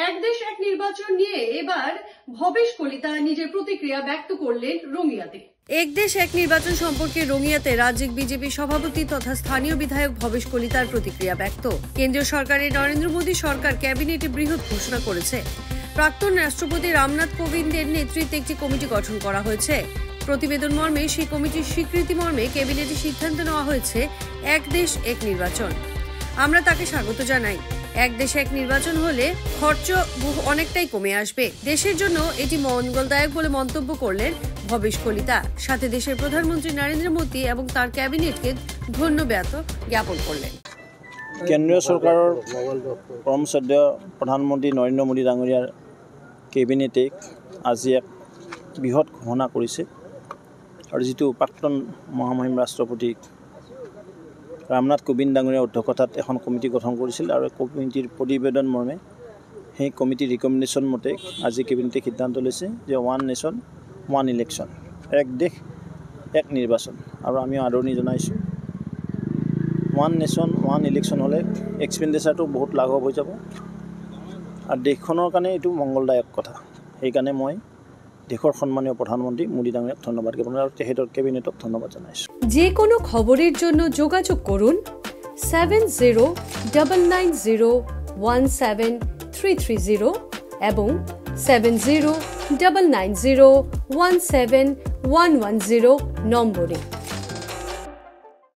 এক দেশ এক নির্বাচন নিয়ে এবার ভবেশ কলিতা নিজের প্রতিক্রিয়া ব্যক্ত করলেন রঙিয়াতে। এক দেশ এক নির্বাচন সম্পর্কে রঙিয়াতে রাজ্যিক বিজেপি সভাপতি তথা স্থানীয় বিধায়ক ভবেশ কলিতার প্রতিক্রিয়া ব্যক্ত। কেন্দ্রীয় সরকারের নরেন্দ্র মোদী সরকার ক্যাবিনেটে বৃহৎ ঘোষণা করেছে। প্রাক্তন রাষ্ট্রপতি রামনাথ কোবিন্দের নেতৃত্বে একটি কমিটি গঠন করা হয়েছে। প্রতিবেদন মর্মে সেই কমিটির স্বীকৃতি মর্মে ক্যাবিনেটে সিদ্ধান্ত নেওয়া হয়েছে এক দেশ এক নির্বাচন। আমরা তাকে স্বাগত জানাই। এক দেশে এক নির্বাচন হলে খরচ অনেকটাই কমে আসবে। দেশের জন্য এটি মঙ্গলদায়ক বলে মন্তব্য করলেন ভবেশ কলিতা। সাথে দেশের প্রধানমন্ত্রী নরেন্দ্র মোদী এবং তার ক্যাবিনেটকে ধন্যবাদ জ্ঞাপন করলেন। কেন্দ্ৰীয় চৰকাৰৰ পৰম শ্ৰদ্ধেয় প্ৰধানমন্ত্ৰী নৰেন্দ্ৰ মোদী ডাঙৰীয়াৰ কেবিনেটে আজি এক বৃহৎ ঘোষণা কৰিছে আৰু যিটো প্ৰাক্তন মহামহিম ৰাষ্ট্ৰপতি ৰামনাথ কোবিন্দ ডাঙৰীয়াৰ অধ্যক্ষতাত এখন কমিটি গঠন কৰিছিল আৰু কমিটিৰ প্ৰতিবেদন মৰ্মে সেই কমিটিৰ ৰিকমেণ্ডেশ্যন মতে আজি কেবিনেটে সিদ্ধান্ত লৈছে যে ওৱান নেশ্যন ওৱান ইলেকশ্যন, এক দেশ এক নিৰ্বাচন। আৰু আমি আদৰণি জনাইছোঁ। ওৱান নেশ্যন ওৱান ইলেকশ্যন হ'লে এক্সপেণ্ডিচাৰটো বহুত লাঘৱ হৈ যাব আৰু দেশখনৰ কাৰণে এইটো মংগলদায়ক কথা। সেইকাৰণে মই দেশৰ সন্মানীয় প্ৰধানমন্ত্ৰী মোদী ডাঙৰীয়াক ধন্যবাদ জ্ঞাপন আৰু তেখেতৰ কেবিনেটক ধন্যবাদ জনাইছোঁ। যে কোনো খবৰেৰ জন্য যোগাযোগ কৰুন 7099017330 এবং 7099017110 নম্বৰে।